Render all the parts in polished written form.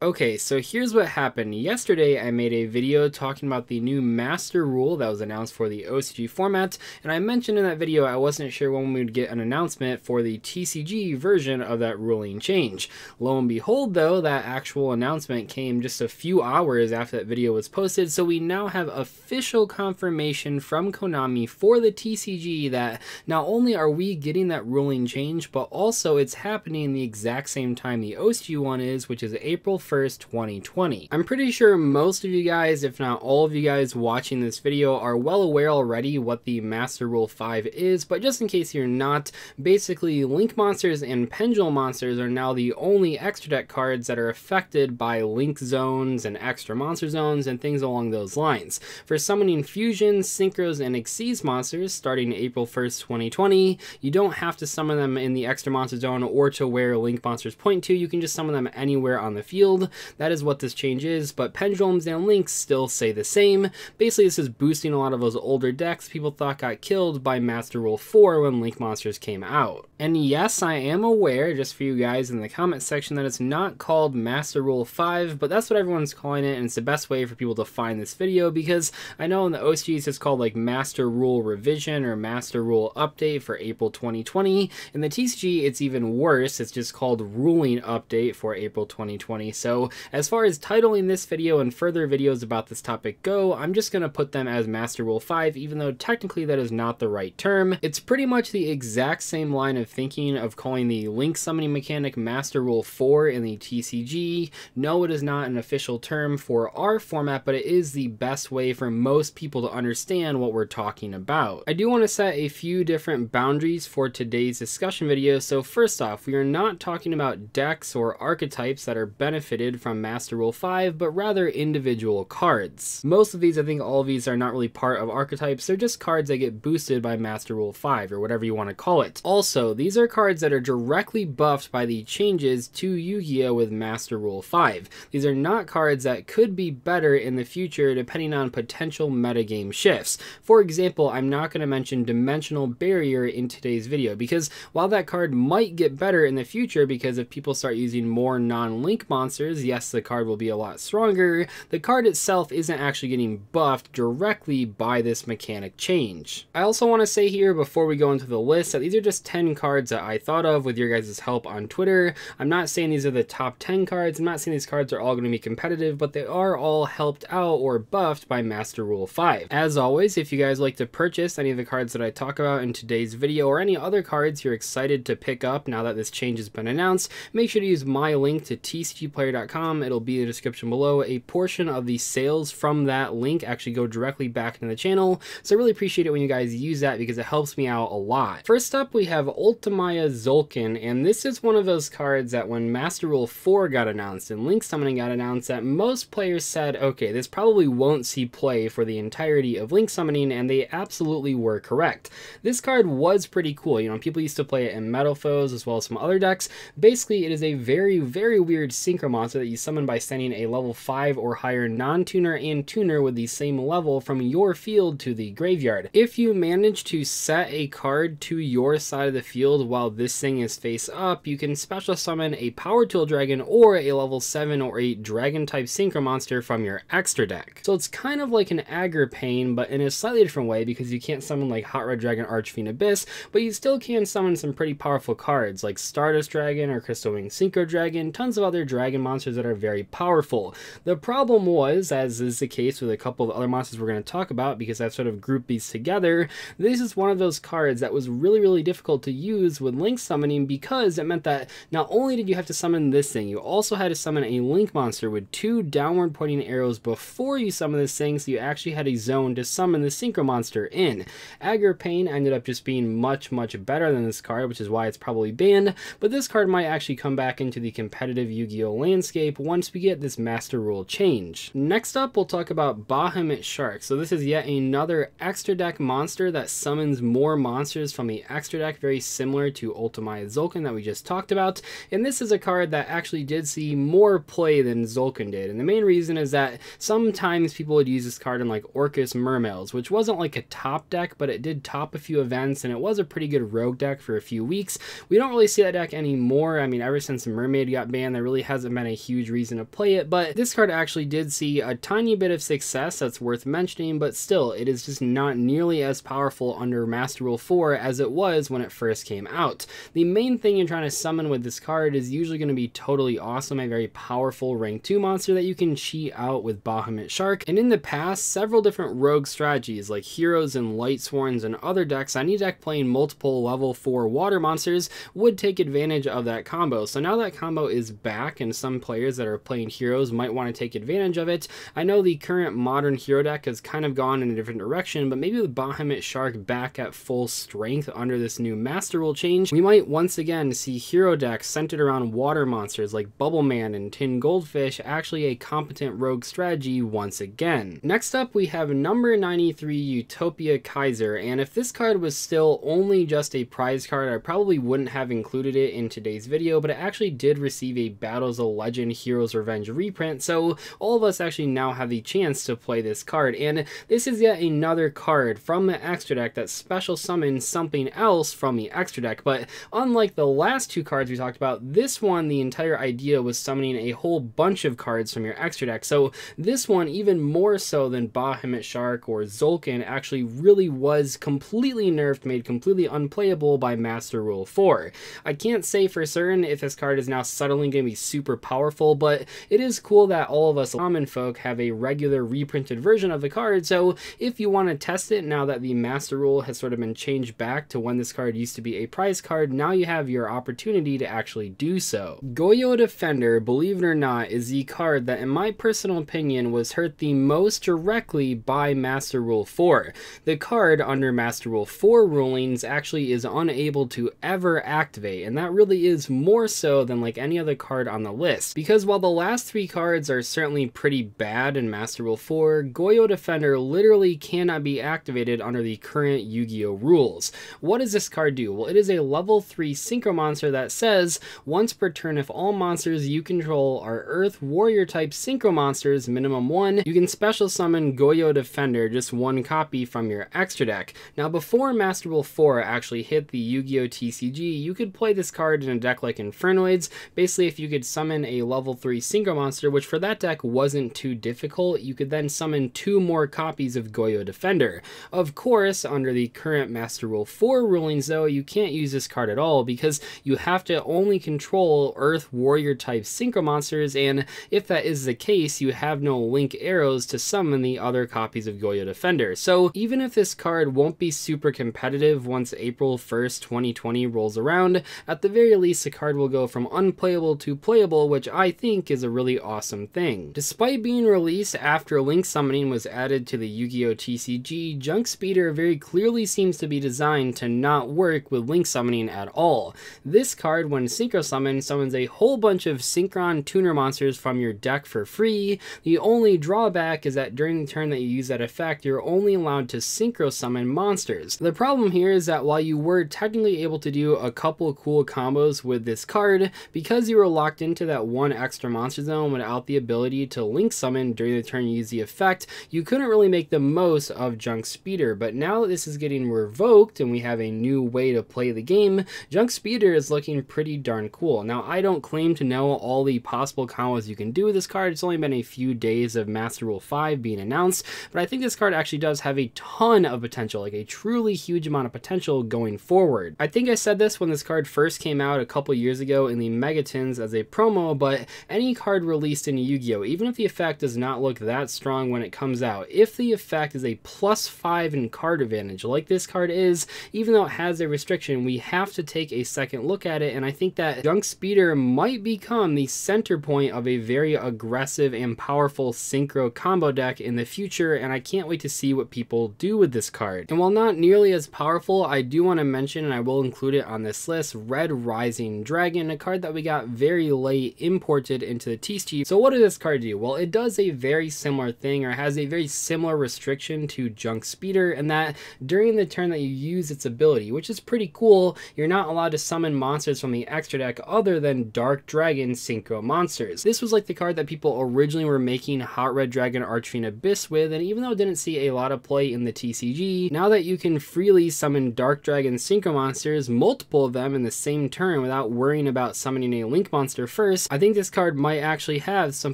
Okay, so here's what happened. Yesterday, I made a video talking about the new master rule that was announced for the OCG format, and I mentioned in that video I wasn't sure when we would get an announcement for the TCG version of that ruling change. Lo and behold, though, that actual announcement came just a few hours after that video was posted, so we now have official confirmation from Konami for the TCG that not only are we getting that ruling change, but also it's happening the exact same time the OCG one is, which is April 1st, 2020. I'm pretty sure most of you guys, if not all of you guys watching this video, are well aware already what the Master Rule 5 is, but just in case you're not, basically Link Monsters and Pendulum Monsters are now the only extra deck cards that are affected by Link Zones and extra monster zones and things along those lines. For summoning Fusions, Synchros, and Xyz monsters starting April 1st, 2020, you don't have to summon them in the extra monster zone or to where Link Monsters point to, you can just summon them anywhere on the field. That is what this change is, but Pendulums and Links still stay the same. Basically, this is boosting a lot of those older decks people thought got killed by Master Rule 4 when Link Monsters came out. And yes, I am aware, just for you guys in the comment section, that it's not called Master Rule 5, but that's what everyone's calling it, and it's the best way for people to find this video, because I know in the OCGs it's called like Master Rule Revision or Master Rule Update for April 2020. In the TCG, it's even worse. It's just called Ruling Update for April 2020. So as far as titling this video and further videos about this topic go, I'm just going to put them as Master Rule 5, even though technically that is not the right term. It's pretty much the exact same line of thinking of calling the Link summoning mechanic Master Rule 4 in the TCG. No, it is not an official term for our format, but it is the best way for most people to understand what we're talking about. I do want to set a few different boundaries for today's discussion video. So first off, we are not talking about decks or archetypes that are benefited from Master Rule 5, but rather individual cards. Most of these, I think all of these are not really part of archetypes, they're just cards that get boosted by Master Rule 5, or whatever you want to call it. Also, these are cards that are directly buffed by the changes to Yu-Gi-Oh! With Master Rule 5. These are not cards that could be better in the future depending on potential metagame shifts. For example, I'm not going to mention Dimensional Barrier in today's video, because while that card might get better in the future because if people start using more non-Link monsters, yes, the card will be a lot stronger, the card itself isn't actually getting buffed directly by this mechanic change. I also want to say here before we go into the list that these are just 10 cards that I thought of with your guys' help on Twitter. I'm not saying these are the top 10 cards, I'm not saying these cards are all going to be competitive, but they are all helped out or buffed by Master Rule 5. As always, if you guys like to purchase any of the cards that I talk about in today's video or any other cards you're excited to pick up now that this change has been announced, make sure to use my link to tcgplayer.com. It'll be in the description below. A portion of the sales from that link actually go directly back into the channel, so I really appreciate it when you guys use that because it helps me out a lot. First up, we have Ultimaya Zulkin, and this is one of those cards that when Master Rule 4 got announced and Link Summoning got announced, that most players said, okay, this probably won't see play for the entirety of Link Summoning, and they absolutely were correct. This card was pretty cool. You know, people used to play it in Metal Foes as well as some other decks. Basically, it is a very, very weird synchro monster that you summon by sending a level 5 or higher non-tuner and tuner with the same level from your field to the graveyard. If you manage to set a card to your side of the field while this thing is face up, you can special summon a Power Tool Dragon or a level 7 or 8 Dragon type synchro monster from your extra deck. So it's kind of like an Agripane, but in a slightly different way because you can't summon like Hot Red Dragon Archfiend Abyss, but you still can summon some pretty powerful cards like Stardust Dragon or Crystal Wing Synchro Dragon, tons of other dragon monsters that are very powerful. The problem was, as is the case with a couple of other monsters we're going to talk about because I've sort of grouped these together, this is one of those cards that was really, really difficult to use with Link Summoning because it meant that not only did you have to summon this thing, you also had to summon a Link monster with 2 downward pointing arrows before you summon this thing, so you actually had a zone to summon the synchro monster in. Agripane ended up just being much, much better than this card, which is why it's probably banned, but this card might actually come back into the competitive Yu-Gi-Oh! Landscape once we get this Master Rule change. Next up, we'll talk about Bahamut Shark. So this is yet another extra deck monster that summons more monsters from the extra deck, very similar to Ultimaya Zulkin that we just talked about, and this is a card that actually did see more play than Zulkin did, and the main reason is that sometimes people would use this card in like Orcus Mermails, which wasn't like a top deck, but it did top a few events, and it was a pretty good rogue deck for a few weeks. We don't really see that deck anymore. I mean, ever since Mermaid got banned, there really hasn't been been a huge reason to play it, but this card actually did see a tiny bit of success that's worth mentioning, but still, it is just not nearly as powerful under Master Rule 4 as it was when it first came out. The main thing you're trying to summon with this card is usually going to be totally awesome, a very powerful rank 2 monster that you can cheat out with Bahamut Shark, and in the past, several different rogue strategies like Heroes and Lightsworns and other decks, any deck playing multiple level 4 water monsters would take advantage of that combo. So now that combo is back, and some players that are playing Heroes might want to take advantage of it. I know the current modern hero deck has kind of gone in a different direction, but maybe with Bahamut Shark back at full strength under this new Master Rule change, we might once again see hero decks centered around water monsters like Bubble Man and Tin Goldfish actually a competent rogue strategy once again. Next up, we have number 93 Utopia Kaiser, and if this card was still only just a prize card, I probably wouldn't have included it in today's video, but it actually did receive a Battles of Legend Heroes Revenge reprint, so all of us actually now have the chance to play this card, and this is yet another card from the extra deck that special summons something else from the extra deck. But unlike the last two cards we talked about, this one, the entire idea was summoning a whole bunch of cards from your extra deck, so this one, even more so than Bahamut Shark or Zolkin, actually really was completely nerfed, made completely unplayable by Master Rule 4. I can't say for certain if this card is now suddenly going to be super powerful, but it is cool that all of us common folk have a regular reprinted version of the card, so if you want to test it now that the Master Rule has sort of been changed back to when this card used to be a prize card, now you have your opportunity to actually do so. Goyo Defender, believe it or not, is the card that in my personal opinion was hurt the most directly by Master Rule 4. The card under Master Rule 4 rulings actually is unable to ever activate, and that really is more so than like any other card on the list, because while the last three cards are certainly pretty bad in Master Rule 4, Goyo Defender literally cannot be activated under the current Yu-Gi-Oh rules. What does this card do? Well, it is a level 3 synchro monster that says, once per turn, if all monsters you control are Earth Warrior type synchro monsters, minimum 1, you can special summon Goyo Defender, just one copy from your extra deck. Now before Master Rule 4 actually hit the Yu-Gi-Oh TCG, you could play this card in a deck like Infernoids. Basically, if you could summon a level 3 synchro monster, which for that deck wasn't too difficult, you could then summon 2 more copies of Goyo Defender. Of course, under the current Master Rule 4 rulings though, you can't use this card at all because you have to only control Earth Warrior type synchro monsters, and if that is the case, you have no link arrows to summon the other copies of Goyo Defender. So even if this card won't be super competitive once April 1st, 2020 rolls around, at the very least the card will go from unplayable to playable, which I think is a really awesome thing. Despite being released after link summoning was added to the Yu-Gi-Oh TCG, Junk Speeder very clearly seems to be designed to not work with link summoning at all. This card, when synchro summoned, summons a whole bunch of Synchron tuner monsters from your deck for free. The only drawback is that during the turn that you use that effect, you're only allowed to synchro summon monsters. The problem here is that while you were technically able to do a couple cool combos with this card, because you were locked into that one extra monster zone without the ability to link summon during the turn you use the effect, you couldn't really make the most of Junk Speeder. But now that this is getting revoked and we have a new way to play the game, Junk Speeder is looking pretty darn cool. Now, I don't claim to know all the possible combos you can do with this card. It's only been a few days of Master Rule 5 being announced, but I think this card actually does have a ton of potential, like a truly huge amount of potential going forward. I think I said this when this card first came out a couple years ago in the Megatons as a promo, but any card released in Yu-Gi-Oh, even if the effect does not look that strong when it comes out, if the effect is a +5 in card advantage like this card is, even though it has a restriction, we have to take a second look at it, and I think that Junk Speeder might become the center point of a very aggressive and powerful synchro combo deck in the future, and I can't wait to see what people do with this card. And while not nearly as powerful, I do want to mention, and I will include it on this list, Red Rising Dragon, a card that we got very late imported into the TCG. So what does this card do? Well, it does a very similar thing, or has a very similar restriction to Junk Speeder, in that during the turn that you use its ability, which is pretty cool, you're not allowed to summon monsters from the extra deck other than Dark Dragon synchro monsters. This was like the card that people originally were making Hot Red Dragon Archfiend Abyss with, and even though it didn't see a lot of play in the TCG, now that you can freely summon Dark Dragon synchro monsters, multiple of them in the same turn without worrying about summoning a link monster first, I think this card might actually have some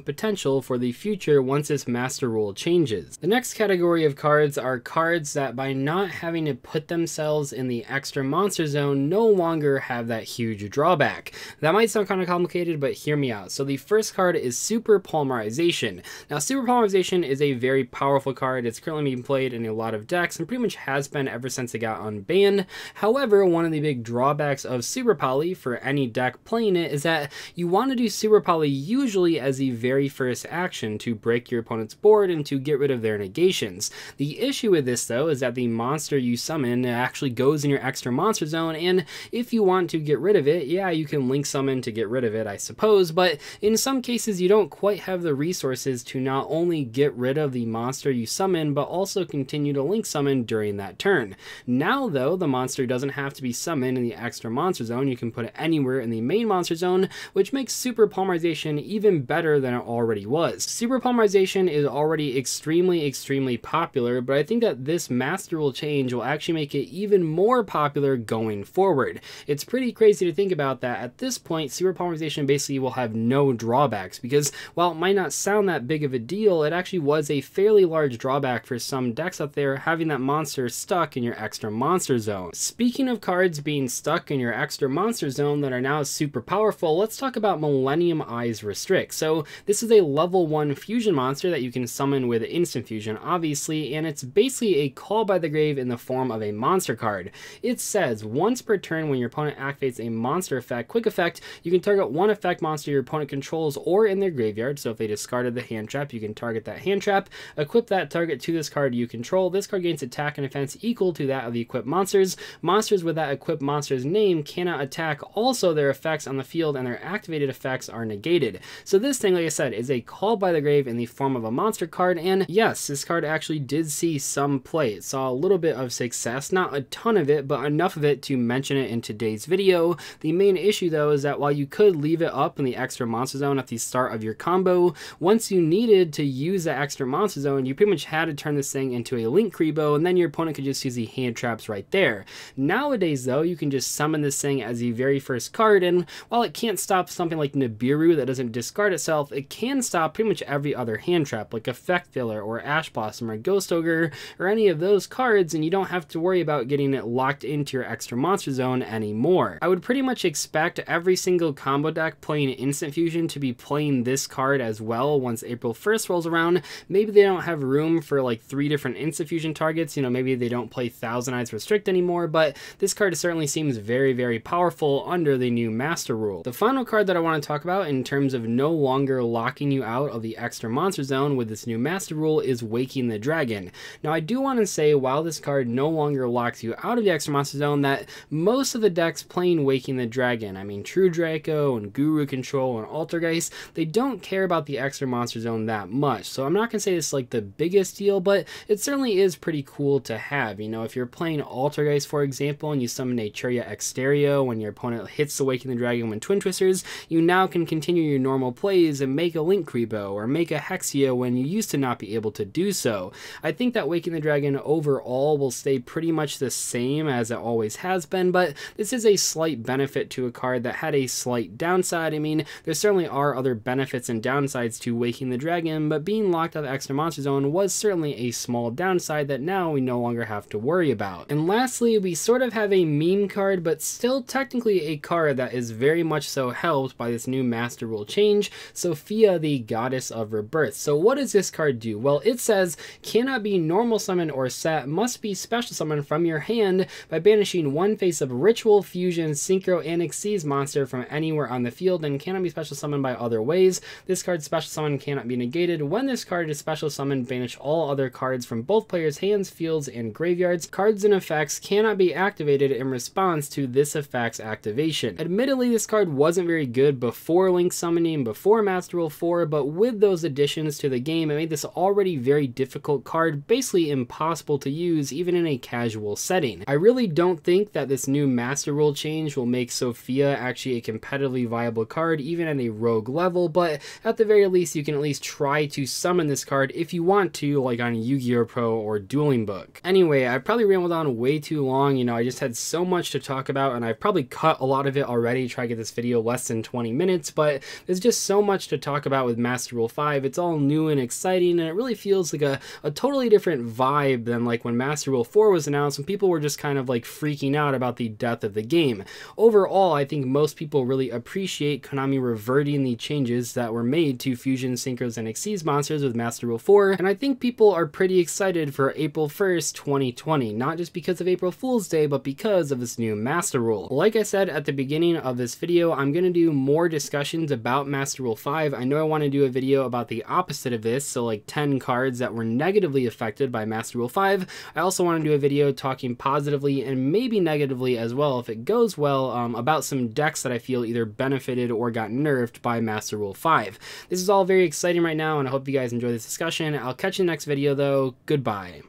potential for the future once this Master Rule changes. The next category of cards are cards that by not having to put themselves in the extra monster zone no longer have that huge drawback. That might sound kind of complicated, but hear me out. So the first card is Super Polymerization. Now Super Polymerization is a very powerful card. It's currently being played in a lot of decks and pretty much has been ever since it got unbanned. However, one of the big drawbacks of Super Poly for any deck playing it is that you want to do Super Poly usually as the very first action to break your opponent's board and to get rid of their negations. The issue with this though is that the monster you summon actually goes in your extra monster zone, and if you want to get rid of it, yeah, you can link summon to get rid of it, I suppose, but in some cases you don't quite have the resources to not only get rid of the monster you summon, but also continue to link summon during that turn. Now though, the monster doesn't have to be summoned in the extra monster zone. You can put it anywhere in the main monster zone, which makes Super Polymerization even better than it already was. Super Polymerization is already extremely popular, but I think that this Master Rule change will actually make it even more popular going forward. It's pretty crazy to think about that at this point Super Polymerization basically will have no drawbacks, because while it might not sound that big of a deal, it actually was a fairly large drawback for some decks out there having that monster stuck in your extra monster zone. Speaking of cards being stuck in your extra monster zone that are now super powerful, let's talk about Millennium Eyes Restrict. So this is a level 1 fusion monster that you can summon with instant fusion, obviously, and it's basically a Call by the Grave in the form of a monster card. It says once per turn when your opponent activates a monster effect, quick effect, you can target one effect monster your opponent controls or in their graveyard. So if they discarded the hand trap, you can target that hand trap, equip that target to this card you control. This card gains attack and defense equal to that of the equipped monsters. Monsters with that equipped monster's name cannot attack. Also, their effects on the field and their activated effects are negated. So this thing, like I said, is a Call by the Grave in the form of a monster card, and yes, this card actually did see some play. It saw a little bit of success, not a ton of it, but enough of it to mention it in today's video. The main issue though is that while you could leave it up in the extra monster zone at the start of your combo, once you needed to use that extra monster zone, you pretty much had to turn this thing into a Link Kribo, and then your opponent could just use the hand traps right there. Nowadays though, you can just summon this thing as the very first card, and while it can't stop something like Nibiru that doesn't discard itself, it can stop pretty much every other hand trap like Effect Filler or Ash Blossom or Ghost Ogre or any of those cards, and you don't have to worry about getting it locked into your extra monster zone anymore. I would pretty much expect every single combo deck playing Instant Fusion to be playing this card as well once April 1st rolls around. Maybe they don't have room for like 3 different Instant Fusion targets, you know, maybe they don't play Thousand Eyes Restrict anymore, but this card certainly seems very powerful under the new Master Rule. The final card that I want to talk about in terms of no longer locking you out of the extra monster zone with this new Master Rule is Waking the Dragon. Now I do want to say, while this card no longer locks you out of the extra monster zone, that most of the decks playing Waking the Dragon, I mean True Draco and Guru Control and Altergeist, they don't care about the extra monster zone that much. So I'm not going to say it's like the biggest deal, but it certainly is pretty cool to have. You know, if you're playing Altergeist, for example, and you summon Naturia Exterio when your opponent hits the Waking the Dragon when Twin Twisters, you now can continue your normal plays and make a Link Kribo or make a Hexia when you used to not be able to do so. I think that Waking the Dragon overall will stay pretty much the same as it always has been, but this is a slight benefit to a card that had a slight downside. I mean, there certainly are other benefits and downsides to Waking the Dragon, but being locked out of the extra monster zone was certainly a small downside that now we no longer have to worry about. And lastly, we sort of have a meme card, but still technically a card that is very much so helped by this new Master Rule change, Sophia, the Goddess of Rebirth. So what does this card do? Well, it says cannot be normal summon or set, must be special summon from your hand by banishing one face of Ritual, Fusion, Synchro, and Xyz monster from anywhere on the field, and cannot be special summoned by other ways. This card's special summon cannot be negated. When this card is special summoned, banish all other cards from both players' hands, fields, and graveyards. Cards and effects cannot be activated in response to this effect's activation. Admittedly, this card wasn't very good before Link Summoning, before Master Rule 4, but with those additions to the game, it made this already very difficult card basically impossible to use even in a casual setting. I really don't think that this new Master Rule change will make Sophia actually a competitively viable card even at a rogue level, but at the very least you can at least try to summon this card if you want to, like on Yu-Gi-Oh! Pro or Dueling Book. Anyway, I probably rambled on way too long. You know, I just had so much to talk about and I've probably cut a lot of it already, try to get this video less than 20 minutes. minutes, but there's just so much to talk about with Master Rule 5. It's all new and exciting, and it really feels like a totally different vibe than like when Master Rule 4 was announced, when people were just kind of like freaking out about the death of the game. Overall, I think most people really appreciate Konami reverting the changes that were made to Fusion, Synchros, and Xyz monsters with Master Rule 4, and I think people are pretty excited for April 1st, 2020, not just because of April Fool's Day, but because of this new Master Rule. Like I said at the beginning of this video, I'm going to do more discussions about Master Rule 5. I know I want to do a video about the opposite of this, so like 10 cards that were negatively affected by Master Rule 5. I also want to do a video talking positively and maybe negatively as well, if it goes well, about some decks that I feel either benefited or got nerfed by Master Rule 5. This is all very exciting right now, and I hope you guys enjoy this discussion. I'll catch you in the next video though. Goodbye.